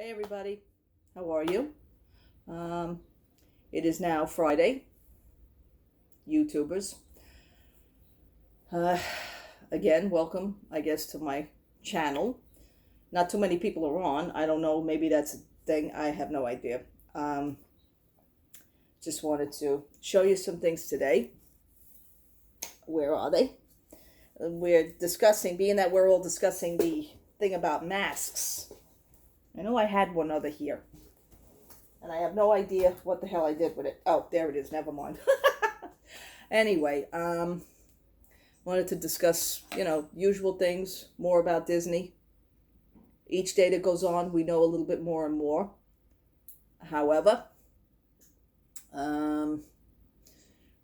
Hey everybody, how are you? Um, it is now Friday, YouTubers. Uh, Again, welcome, I guess, to my channel. Not too many people are on. I don't know, maybe that's a thing. I have no idea. Um, just wanted to show you some things today. Where are they? We're discussing, being that we're all discussing the thing about masks. I know I had one other here. And I have no idea what the hell I did with it. Oh, there it is. Never mind. Anyway, wanted to discuss, usual things, more about Disney. Each day that goes on, we know a little bit more and more. However,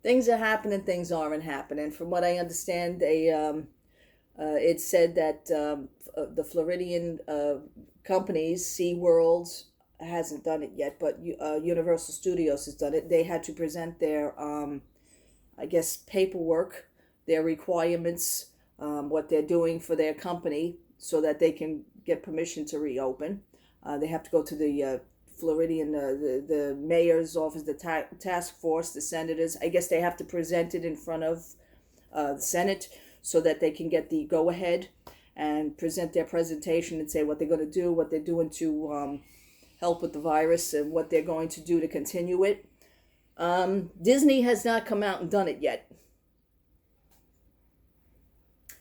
things are happening, things aren't happening. From what I understand, it said that the Floridian companies, SeaWorld, hasn't done it yet, but Universal Studios has done it. They had to present their, I guess, paperwork, their requirements, what they're doing for their company so that they can get permission to reopen. They have to go to the Floridian, the mayor's office, the task force, the senators. I guess they have to present it in front of the Senate so that they can get the go-ahead and present their presentation and say what they're going to do, what they're doing to help with the virus, and what they're going to do to continue it. Disney has not come out and done it yet,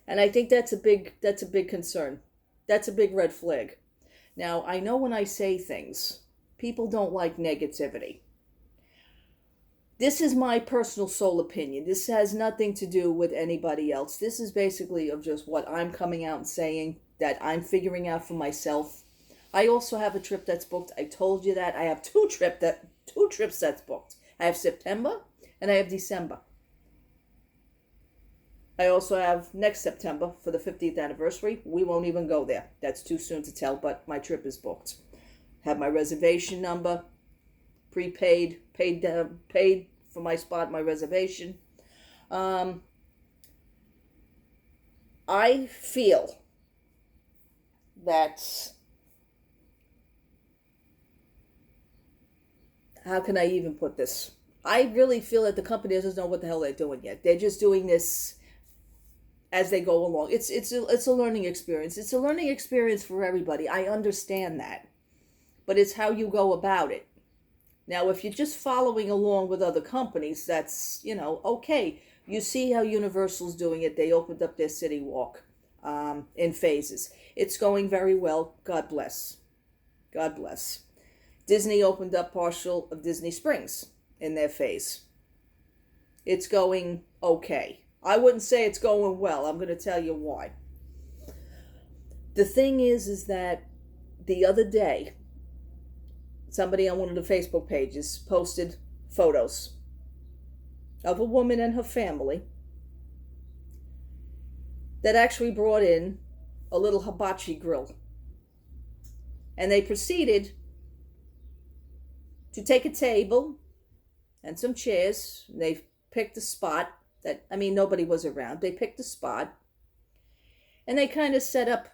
and I think that's a big concern. That's a big red flag. Now, I know when I say things, people don't like negativity. This is my personal sole opinion. This has nothing to do with anybody else. This is basically of just what I'm coming out and saying, that I'm figuring out for myself. I also have a trip that's booked. I told you that. I have two trips that's booked. I have September and I have December. I also have next September for the 50th anniversary. We won't even go there. That's too soon to tell, but my trip is booked. Have my reservation number, prepaid, paid for my spot, my reservation. I feel that, how can I even put this? I really feel that the company doesn't know what the hell they're doing yet. They're just doing this as they go along. It's a learning experience. It's a learning experience for everybody. I understand that. But it's how you go about it. Now, if you're just following along with other companies, that's, okay. You see how Universal's doing it. They opened up their city walk in phases. It's going very well. God bless. God bless. Disney opened up partial of Disney Springs in their phase. It's going okay. I wouldn't say it's going well. I'm going to tell you why. The thing is that the other day, somebody on one of the Facebook pages posted photos of a woman and her family that actually brought in a little hibachi grill. And they proceeded to take a table and some chairs. They picked a spot nobody was around. They picked a spot and they kind of set up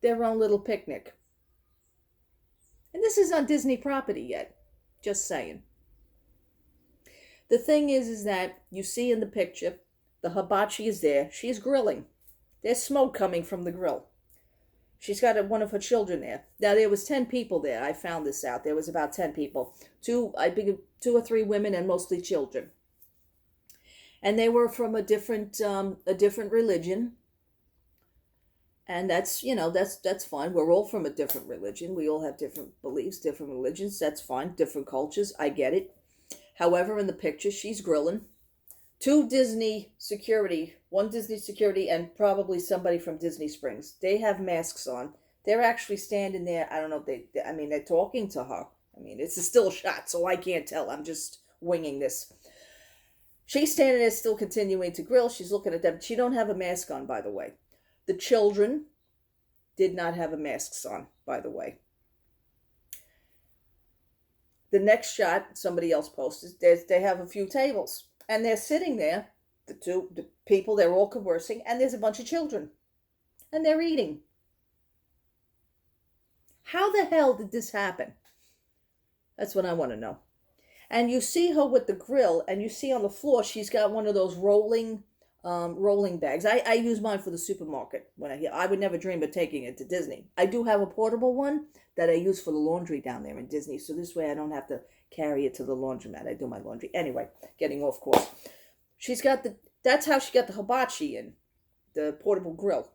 their own little picnic. And this is on Disney property yet. Just saying. The thing is that you see in the picture, the hibachi is there. She's grilling. There's smoke coming from the grill. She's got one of her children there. Now, there was 10 people there. I found this out. There was about 10 people. Two or three women and mostly children. And they were from a different religion. And that's fine. We're all from a different religion. We all have different beliefs, different religions. That's fine. Different cultures. I get it. However, in the picture, she's grilling. One Disney security, and probably somebody from Disney Springs. They have masks on. They're actually standing there. I don't know if they're talking to her. It's a still shot, so I can't tell. I'm just winging this. She's standing there still continuing to grill. She's looking at them. She don't have a mask on, by the way. The children did not have a masks on, by the way. The next shot, somebody else posted, they have a few tables. And they're sitting there, the people, they're all conversing, and there's a bunch of children. And they're eating. How the hell did this happen? That's what I want to know. And you see her with the grill, and you see on the floor she's got one of those rolling bags. I use mine for the supermarket when I would never dream of taking it to Disney. I do have a portable one that I use for the laundry down there in Disney, so this way I don't have to carry it to the laundromat. I do my laundry anyway. Getting off course. She's got the. That's how she got the hibachi in, the portable grill.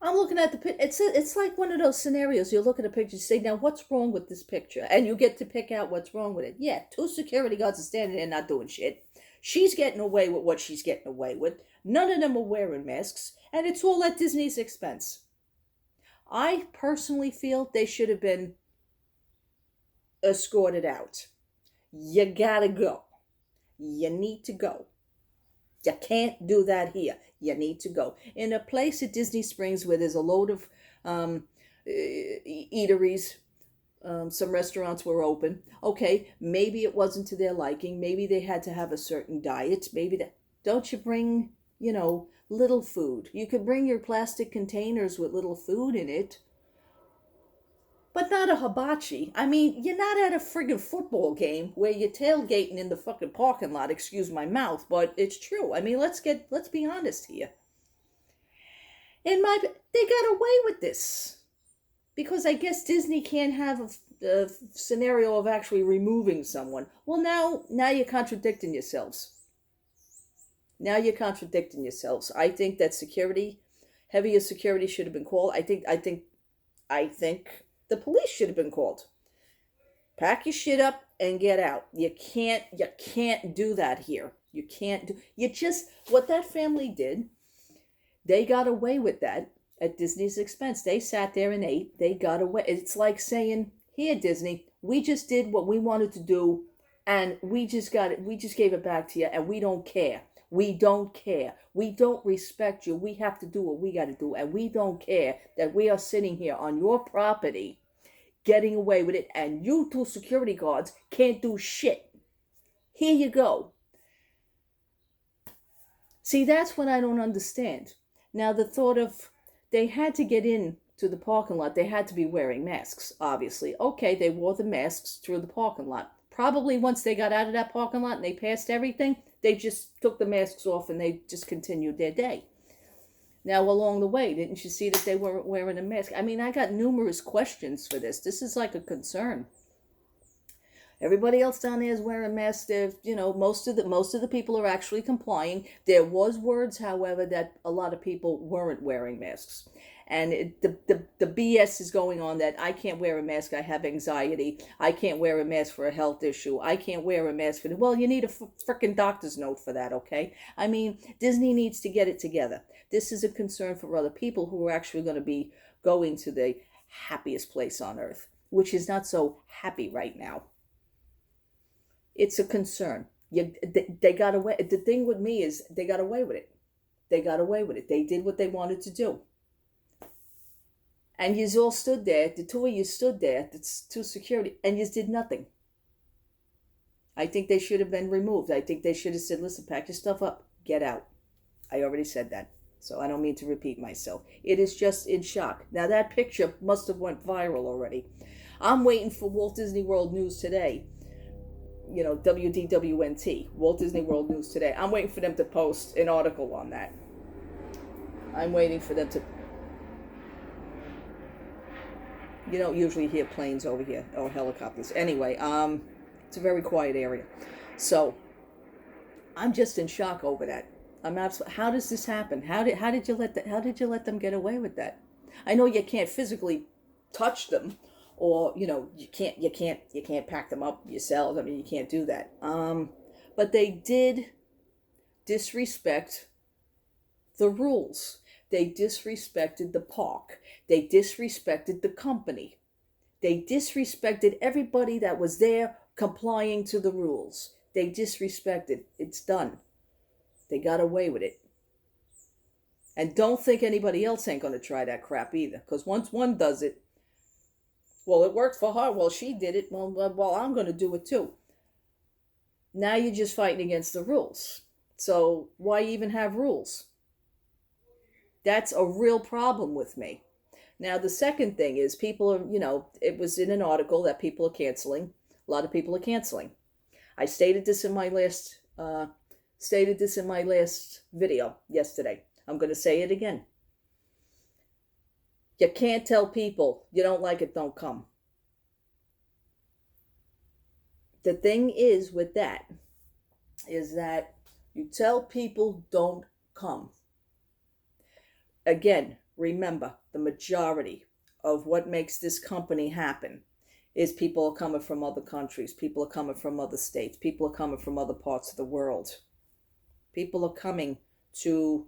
I'm looking at the picture. It's like one of those scenarios. You look at a picture, you say, "Now, what's wrong with this picture?" And you get to pick out what's wrong with it. Yeah, two security guards are standing there not doing shit. She's getting away with what she's getting away with. None of them are wearing masks, and it's all at Disney's expense. I personally feel they should have been escorted out. You gotta go. You need to go. You can't do that here. You need to go. In a place at Disney Springs where there's a load of eateries, some restaurants were open. Okay, maybe it wasn't to their liking. Maybe they had to have a certain diet. Maybe that. Don't you bring, little food? You could bring your plastic containers with little food in it. But not a hibachi. I mean, you're not at a friggin' football game where you're tailgating in the fucking parking lot, excuse my mouth, but it's true. I mean, let's be honest here. They got away with this. Because I guess Disney can't have a scenario of actually removing someone. Well, now you're contradicting yourselves. Now you're contradicting yourselves. I think that heavier security should have been called. I think the police should have been called. Pack your shit up and get out. You can't do that here. What that family did, they got away with that at Disney's expense. They sat there and ate. They got away. It's like saying, "Here, Disney, we just did what we wanted to do, and we just gave it back to you, and we don't care. We don't care. We don't respect you. We have to do what we got to do, and we don't care that we are sitting here on your property getting away with it, and you two security guards can't do shit. Here you go." See, that's what I don't understand. Now, the thought of they had to get in to the parking lot, they had to be wearing masks, obviously. Okay, they wore the masks through the parking lot. Probably once they got out of that parking lot and they passed everything, they just took the masks off and they just continued their day. Now, along the way, didn't you see that they weren't wearing a mask? I mean, I got numerous questions for this. This is like a concern. Everybody else down there is wearing masks. Most of the people are actually complying. There was words, however, that a lot of people weren't wearing masks. And the BS is going on that I can't wear a mask, I have anxiety. I can't wear a mask for a health issue. I can't wear a mask for... Well, you need a freaking doctor's note for that, okay? I mean, Disney needs to get it together. This is a concern for other people who are actually going to be going to the happiest place on earth, which is not so happy right now. It's a concern. They got away. The thing with me is they got away with it. They got away with it. They did what they wanted to do. And you all stood there, the two of you stood there, the two security, and you did nothing. I think they should have been removed. I think they should have said, "Listen, pack your stuff up, get out." I already said that, so I don't mean to repeat myself. It is just in shock. Now, that picture must have went viral already. I'm waiting for Walt Disney World News Today. WDWNT, Walt Disney World News Today. I'm waiting for them to post an article on that. I'm waiting for them to... You don't usually hear planes over here, or helicopters. Anyway, it's a very quiet area. So, I'm just in shock over that. How does this happen? How did you let them get away with that? I know you can't physically touch them, or you can't pack them up yourselves. I mean, you can't do that. But they did disrespect the rules. They disrespected the park. They disrespected the company. They disrespected everybody that was there complying to the rules. They disrespected. It's done. They got away with it. And don't think anybody else ain't going to try that crap either. Because once one does it, well, it worked for her. Well, she did it. Well, I'm going to do it too. Now you're just fighting against the rules. So why even have rules? That's a real problem with me. Now, the second thing is people are, it was in an article that people are canceling. A lot of people are canceling. I stated this in my last video yesterday. I'm going to say it again. You can't tell people you don't like it, don't come. The thing is with that is that you tell people don't come. Again, remember, the majority of what makes this company happen is people are coming from other countries, people are coming from other states, people are coming from other parts of the world. People are coming to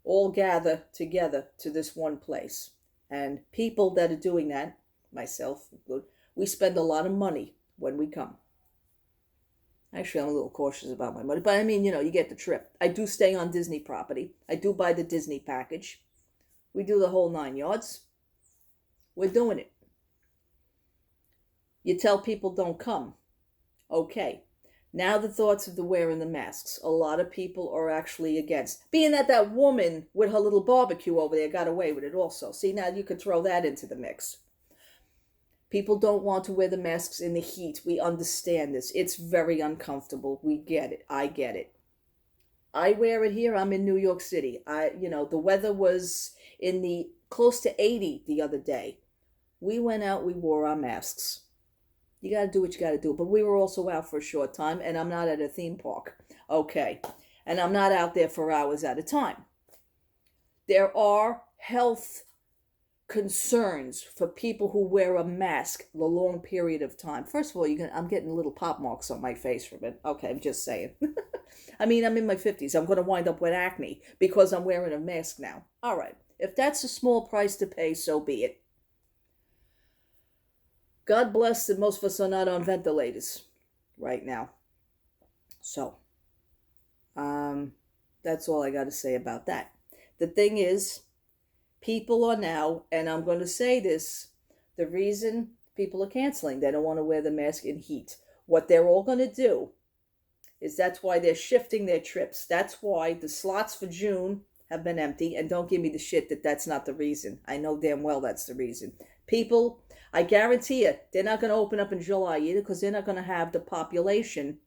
all gather together to this one place. And people that are doing that, myself included, we spend a lot of money when we come. Actually, I'm a little cautious about my money, but I mean, you get the trip. I do stay on Disney property. I do buy the Disney package. We do the whole 9 yards. We're doing it. You tell people don't come. Okay. Now the thoughts of the wearing the masks. A lot of people are actually against. Being that woman with her little barbecue over there got away with it also. See, now you could throw that into the mix. People don't want to wear the masks in the heat. We understand this. It's very uncomfortable. We get it. I get it. I wear it here. I'm in New York City. The weather was in the close to 80 the other day. We went out, we wore our masks. You got to do what you got to do. But we were also out for a short time, and I'm not at a theme park. Okay. And I'm not out there for hours at a time. There are health concerns for people who wear a mask a long period of time. First of all, I'm getting little pop marks on my face from it. Okay, I'm just saying. I mean, I'm in my 50s. I'm going to wind up with acne because I'm wearing a mask now. All right. If that's a small price to pay, so be it. God bless that most of us are not on ventilators right now. So, that's all I got to say about that. The thing is, people are now, and I'm going to say this, the reason people are canceling, they don't want to wear the mask in heat. What they're all going to do is that's why they're shifting their trips. That's why the slots for June have been empty. And don't give me the shit that that's not the reason. I know damn well that's the reason. People, I guarantee you, they're not going to open up in July either because they're not going to have the population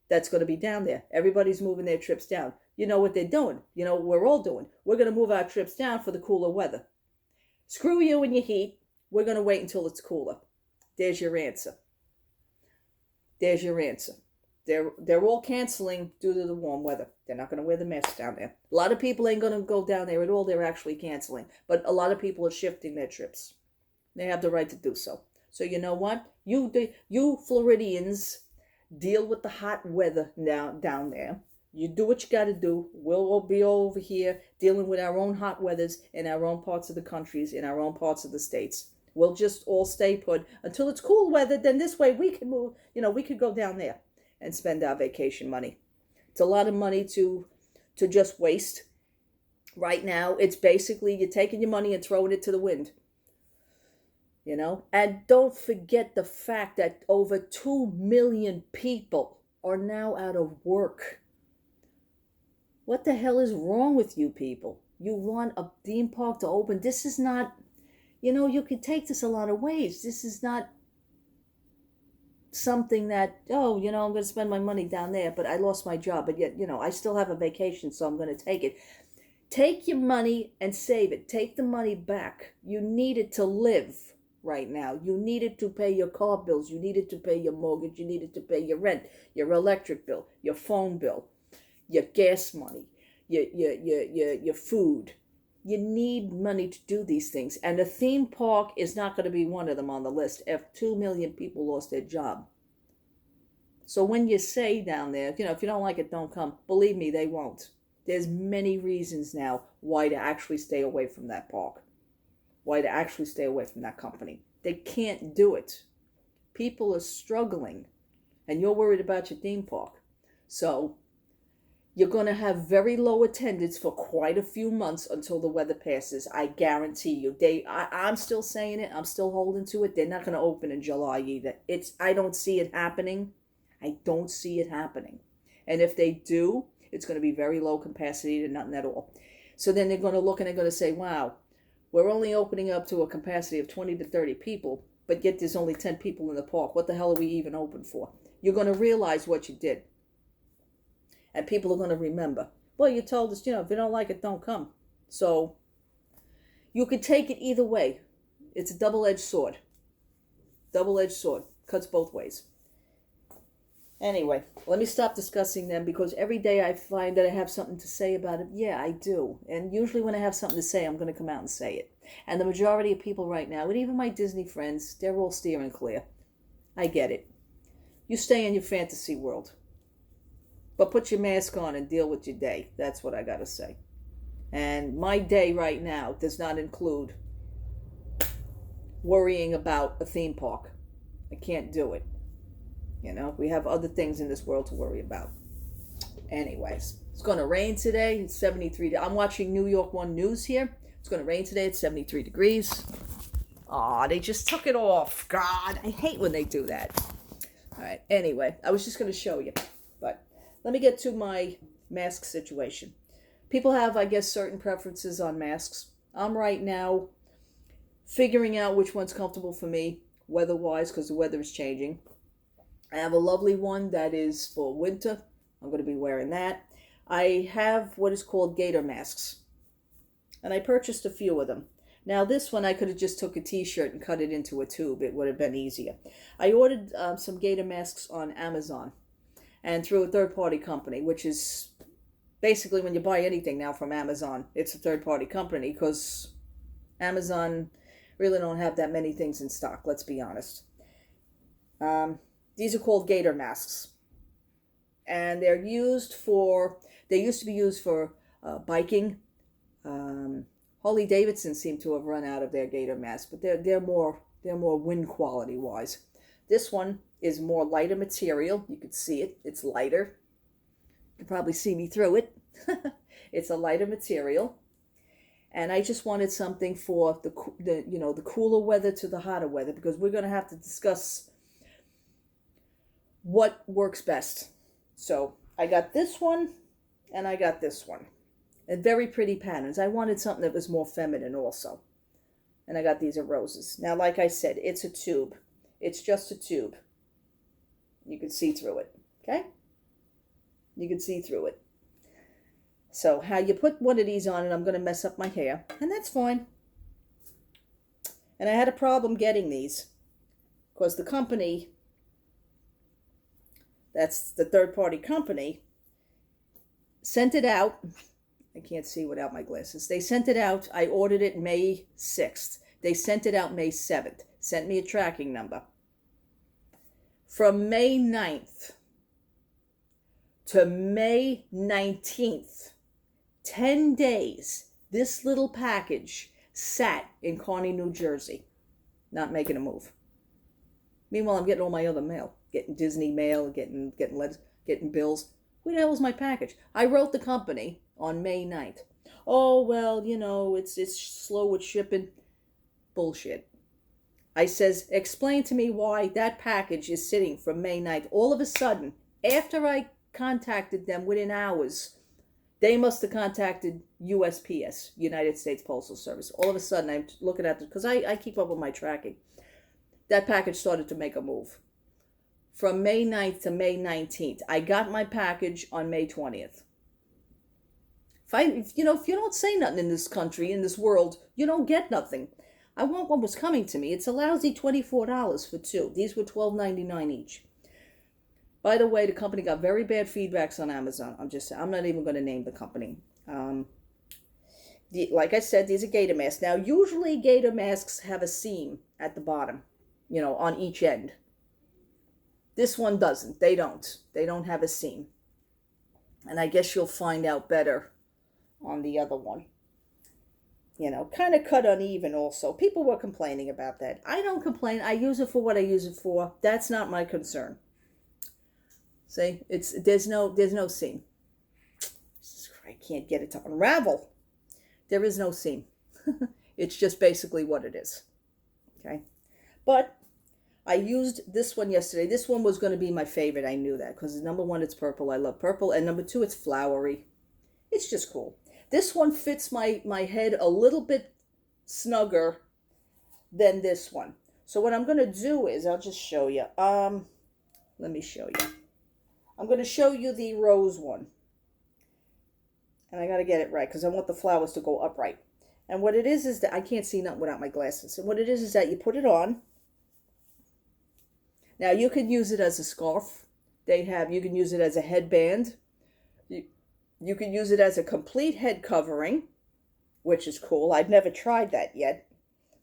that's going to be down there. Everybody's moving their trips down. You know what they're doing. You know what we're all doing. We're going to move our trips down for the cooler weather. Screw you and your heat. We're going to wait until it's cooler. There's your answer. There's your answer. They're all canceling due to the warm weather. They're not going to wear the mask down there. A lot of people ain't going to go down there at all. They're actually canceling. But a lot of people are shifting their trips. They have the right to do so. So you know what? You Floridians deal with the hot weather down there. You do what you got to do. We'll all be over here dealing with our own hot weathers in our own parts of the countries, in our own parts of the states. We'll just all stay put until it's cool weather. Then this way we can move. We could go down there and spend our vacation money. It's a lot of money to just waste. Right now, it's basically you're taking your money and throwing it to the wind. And don't forget the fact that over 2 million people are now out of work. What the hell is wrong with you people? You want a theme park to open. This is not, you can take this a lot of ways. This is not something that, I'm going to spend my money down there, but I lost my job. But yet, I still have a vacation, so I'm going to take it. Take your money and save it. Take the money back. You need it to live right now. You need it to pay your car bills. You need it to pay your mortgage. You need it to pay your rent, your electric bill, your phone bill, your gas money, your food. You need money to do these things. And a theme park is not going to be one of them on the list if 2 million people lost their job. So when you say down there, if you don't like it, don't come. Believe me, they won't. There's many reasons now why to actually stay away from that park. Why to actually stay away from that company. They can't do it. People are struggling. And you're worried about your theme park. So you're going to have very low attendance for quite a few months until the weather passes. I guarantee you. I'm still saying it. I'm still holding to it. They're not going to open in July either. I don't see it happening. I don't see it happening. And if they do, it's going to be very low capacity to nothing at all. So then they're going to look and they're going to say, wow, We're only opening up to a capacity of 20 to 30 people, but yet there's only 10 people in the park. What the hell are we even open for? You're going to realize what you did. And people are going to remember. Well, you told us, if you don't like it, don't come. So you could take it either way. It's a double-edged sword. Double-edged sword. Cuts both ways. Anyway, let me stop discussing them, because every day I find that I have something to say about it. Yeah, I do. And usually when I have something to say, I'm going to come out and say it. And the majority of people right now, and even my Disney friends, they're all steering clear. I get it. You stay in your fantasy world. But put your mask on and deal with your day. That's what I got to say. And my day right now does not include worrying about a theme park. I can't do it. We have other things in this world to worry about. Anyways, it's going to rain today. It's 73. I'm watching New York 1 News here. It's going to rain today. It's 73 degrees. Aw, they just took it off. God, I hate when they do that. All right, anyway, I was just going to show you. But let me get to my mask situation. People have, I guess, certain preferences on masks. I'm right now figuring out which one's comfortable for me, weather-wise, because the weather is changing. I have a lovely one that is for winter. I'm going to be wearing that. I have what is called gaiter masks. And I purchased a few of them. Now this one I could have just took a t-shirt and cut it into a tube. It would have been easier. I ordered some gaiter masks on Amazon. And through a third-party company, which is basically when you buy anything now from Amazon, it's a third-party company, because Amazon really don't have that many things in stock, let's be honest. These are called gaiter masks. And they used to be used for biking. Harley Davidson seemed to have run out of their gaiter masks, but they're more wind quality wise. This one is more lighter material. You can see it. It's lighter. You can probably see me through it. It's a lighter material. And I just wanted something for the cooler weather to the hotter weather, because we're going to have to discuss what works best. So I got this one and I got this one. And very pretty patterns. I wanted something that was more feminine also. And I got these are roses. Now, like I said, it's a tube. It's just a tube. You can see through it. Okay? You can see through it. So how you put one of these on, and I'm going to mess up my hair. And that's fine. And I had a problem getting these, because the company, that's the third-party company, sent it out. I can't see without my glasses. They sent it out. I ordered it May 6th. They sent it out May 7th. Sent me a tracking number. From May 9th to May 19th, 10 days, this little package sat in Kearney, New Jersey, not making a move. Meanwhile, I'm getting all my other mail. Getting Disney mail, getting letters, getting bills. Where the hell is my package? I wrote the company on May 9th. Oh, well, it's slow with shipping. Bullshit. I says, explain to me why that package is sitting from May 9th. All of a sudden, after I contacted them within hours, they must have contacted USPS, United States Postal Service. All of a sudden, I'm looking at it, because I keep up with my tracking. That package started to make a move. From May 9th to May 19th. I got my package on May 20th. If you don't say nothing in this country, in this world, you don't get nothing. I want what was coming to me. It's a lousy $24 for two. These were $12.99 each. By the way, the company got very bad feedbacks on Amazon. I'm not even going to name the company. Like I said, these are gaiter masks. Now, usually gaiter masks have a seam at the bottom, on each end. This one doesn't. They don't. They don't have a seam. And I guess you'll find out better on the other one. Kind of cut uneven also. People were complaining about that. I don't complain. I use it for what I use it for. That's not my concern. See, there's no seam. I can't get it to unravel. There is no seam. It's just basically what it is. Okay? But I used this one yesterday. This one was going to be my favorite. I knew that, because number one, it's purple. I love purple. And number two, it's flowery. It's just cool. This one fits my head a little bit snugger than this one. So what I'm going to do is, I'll just show you. Let me show you. I'm going to show you the rose one. And I got to get it right because I want the flowers to go upright. And what it is that I can't see nothing without my glasses. And what it is that you put it on. Now you can use it as a scarf. You can use it as a headband. You can use it as a complete head covering, which is cool. I've never tried that yet.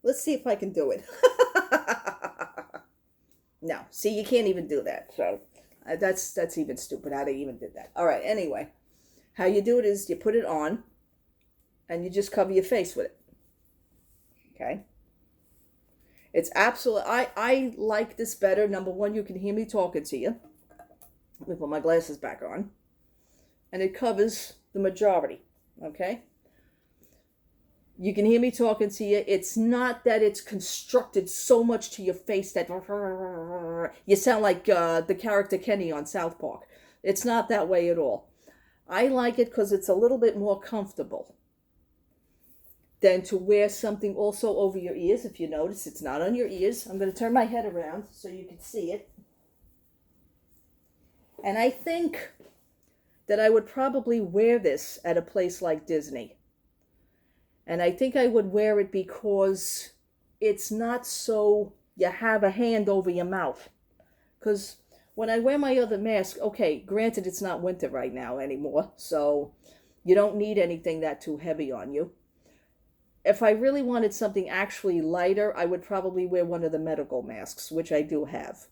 Let's see if I can do it. No, see, you can't even do that. So that's even stupid how they even did that. All right, anyway, how you do it is you put it on and you just cover your face with it. Okay? It's absolute. I like this better. Number one, you can hear me talking to you. Let me put my glasses back on. And it covers the majority. Okay? You can hear me talking to you. It's not that it's constructed so much to your face that you sound like the character Kenny on South Park. It's not that way at all. I like it because it's a little bit more comfortable than to wear something also over your ears. If you notice, it's not on your ears. I'm going to turn my head around so you can see it. And I think that I would probably wear this at a place like Disney. And I think I would wear it because it's not so you have a hand over your mouth. Because when I wear my other mask, okay, granted it's not winter right now anymore, so you don't need anything that too heavy on you. If I really wanted something actually lighter, I would probably wear one of the medical masks, which I do have.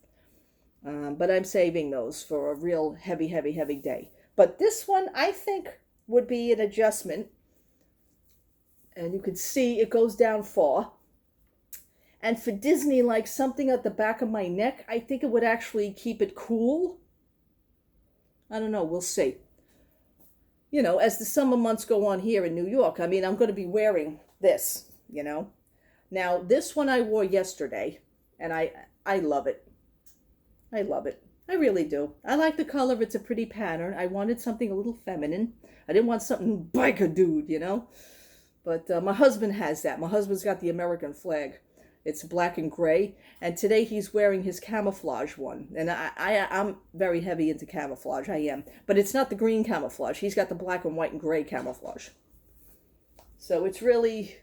But I'm saving those for a real heavy, heavy, heavy day. But this one, I think, would be an adjustment. And you can see it goes down far. And for Disney, like something at the back of my neck, I think it would actually keep it cool. I don't know, we'll see. You know, as the summer months go on here in New York, I mean, I'm going to be wearing this, you know. Now, this one I wore yesterday, and I love it. I love it. I really do. I like the color. It's a pretty pattern. I wanted something a little feminine. I didn't want something biker dude, you know. But my husband has that. My husband's got the American flag. It's black and gray. And today he's wearing his camouflage one. And I'm very heavy into camouflage. I am. But it's not the green camouflage. He's got the black and white and gray camouflage. So it's really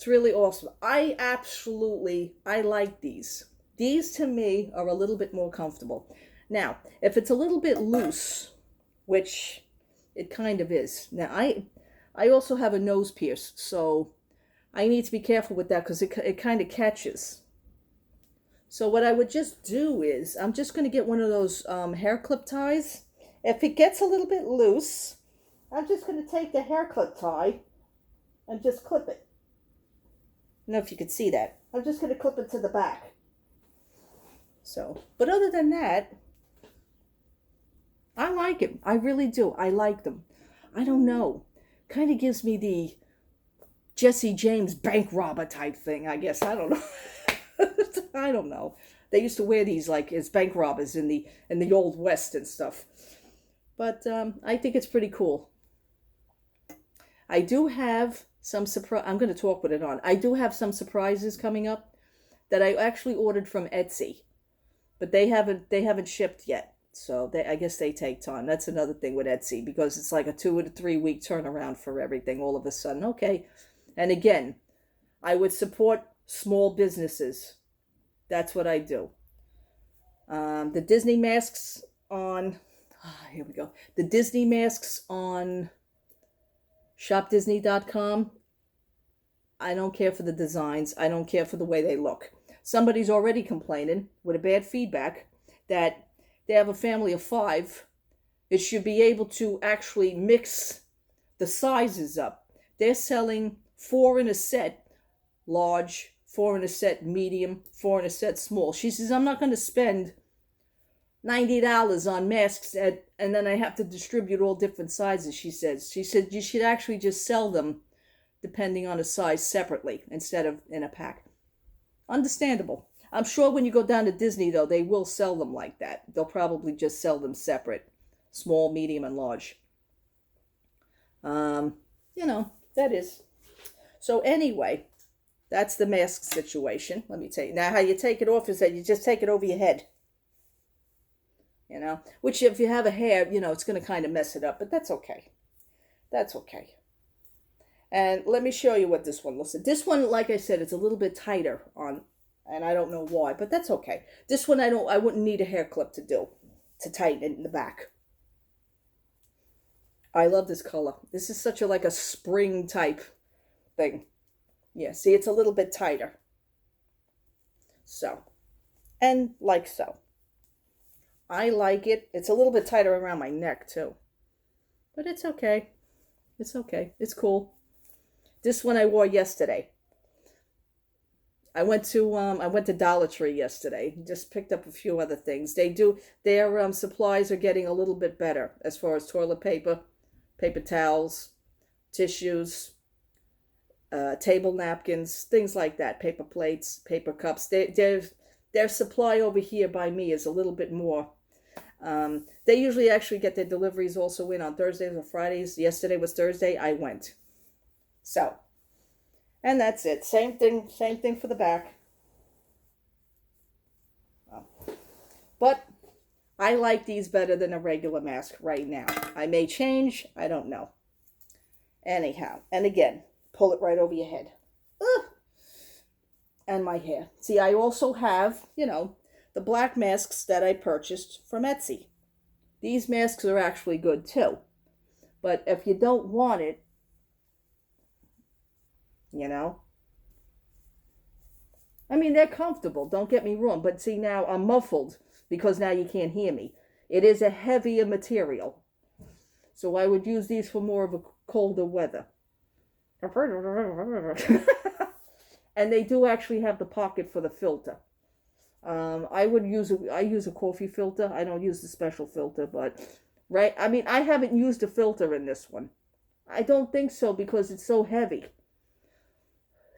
awesome. I like these. These to me are a little bit more comfortable. Now, if it's a little bit loose, which it kind of is. Now, I also have a nose pierce, so I need to be careful with that because it kind of catches. So what I would just do is, I'm just going to get one of those hair clip ties. If it gets a little bit loose, I'm just going to take the hair clip tie and just clip it. I don't know if you can see that. I'm just going to clip it to the back. So, but other than that, I like it. I really do. I like them. I don't know. Kind of gives me the Jesse James bank robber type thing, I guess. I don't know. I don't know. They used to wear these like as bank robbers in the old West and stuff. But I think it's pretty cool. I do have some surprise. I'm going to talk with it on. I do have some surprises coming up that I actually ordered from Etsy, but they haven't shipped yet. So I guess they take time. That's another thing with Etsy because it's like a 2 to 3 week turnaround for everything all of a sudden. Okay. And again, I would support small businesses. That's what I do. The Disney masks on, here we go. The Disney masks on shopdisney.com. I don't care for the designs. I don't care for the way they look. Somebody's already complaining with a bad feedback that they have a family of 5. It should be able to actually mix the sizes up. They're selling 4 in a set, large, 4 in a set, medium, 4 in a set, small. She says, I'm not going to spend $90 on masks and then I have to distribute all different sizes, she says. She said, you should actually just sell them depending on a size separately instead of in a pack. Understandable. I'm sure when you go down to Disney, though, they will sell them like that. They'll probably just sell them separate. Small, medium, and large. You know, that is. So anyway, That's the mask situation. Let me tell you. Now, how you take it off is that you just take it over your head. You know, which if you have a hair, you know, it's going to kind of mess it up, but that's okay. That's okay. And let me show you what this one looks like. This one, like I said, it's a little bit tighter on, and I don't know why, but that's okay. This one, I wouldn't need a hair clip to do, to tighten it in the back. I love this color. This is such a, like a spring type thing. Yeah, see, it's a little bit tighter. So, and like so. I like it. It's a little bit tighter around my neck too. But it's okay. It's okay. It's cool. This one I wore yesterday. I went to Dollar Tree yesterday. Just picked up a few other things. Their supplies are getting a little bit better as far as toilet paper, paper towels, tissues, table napkins, things like that, paper plates, paper cups. Their supply over here by me is a little bit more. They usually actually get their deliveries also in on Thursdays or Fridays. Yesterday was Thursday. I went. So, and that's it. Same thing for the back. But I like these better than a regular mask right now. I may change. I don't know. Anyhow, and again, pull it right over your head. Ugh. And my hair. See, I also have, you know, the black masks that I purchased from Etsy. These masks are actually good too. But if you don't want it, you know, I mean, they're comfortable, don't get me wrong. But see, now I'm muffled because now you can't hear me. It is a heavier material. So I would use these for more of a colder weather. And they do actually have the pocket for the filter. I use a coffee filter. I don't use the special filter, but right. I mean, I haven't used a filter in this one. I don't think so because it's so heavy.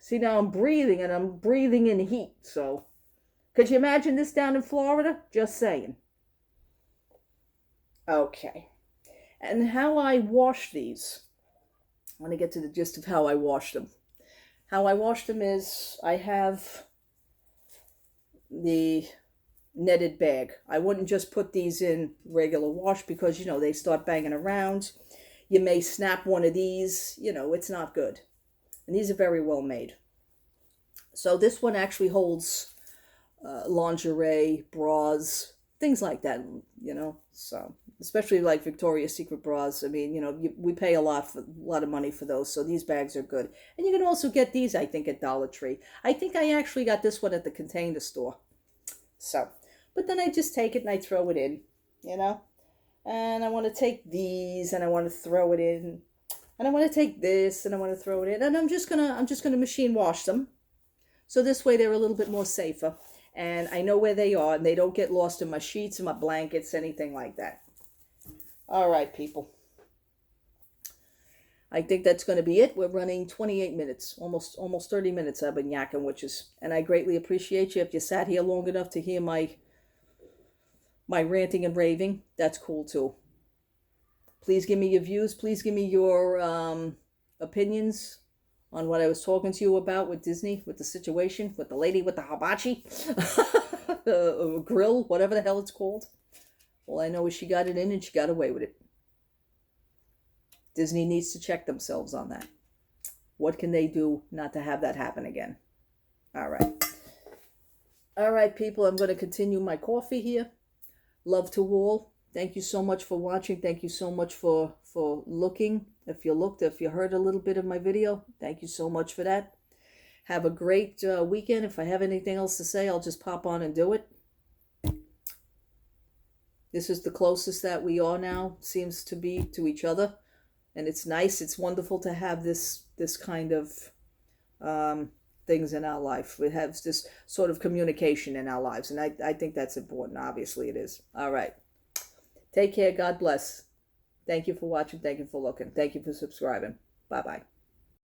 See, now I'm breathing and I'm breathing in heat. So, could you imagine this down in Florida? Just saying. Okay. And how I wash these. I want to get to the gist of how I wash them. How I wash them is I have the netted bag. I wouldn't just put these in regular wash because, you know, they start banging around. You may snap one of these. You know, it's not good. And these are very well made. So this one actually holds lingerie, bras, things like that, you know. So especially like Victoria's Secret bras. I mean, you know, we pay a lot of money for those. So these bags are good. And you can also get these, I think, at Dollar Tree. I think I actually got this one at the Container Store. So, but then I just take it and I throw it in, you know. And I want to take these and I want to throw it in. And I want to take this and I want to throw it in. And I'm just gonna machine wash them. So this way they're a little bit more safer. And I know where they are and they don't get lost in my sheets and my blankets, anything like that. All right, people. I think that's going to be it. We're running 28 minutes, almost 30 minutes I've been yakking witches. And I greatly appreciate you. If you sat here long enough to hear my ranting and raving, that's cool too. Please give me your views. Please give me your opinions on what I was talking to you about with Disney, with the situation, with the lady with the hibachi, grill, whatever the hell it's called. All I know is she got it in and she got away with it. Disney needs to check themselves on that. What can they do not to have that happen again? All right. All right, people, I'm going to continue my coffee here. Love to all. Thank you so much for watching. Thank you so much for looking. If you heard a little bit of my video, thank you so much for that. Have a great weekend. If I have anything else to say, I'll just pop on and do it. This is the closest that we are now, seems to be, to each other. And it's nice. It's wonderful to have this kind of things in our life. We have this sort of communication in our lives. And I think that's important. Obviously it is. All right. Take care. God bless. Thank you for watching. Thank you for looking. Thank you for subscribing. Bye-bye.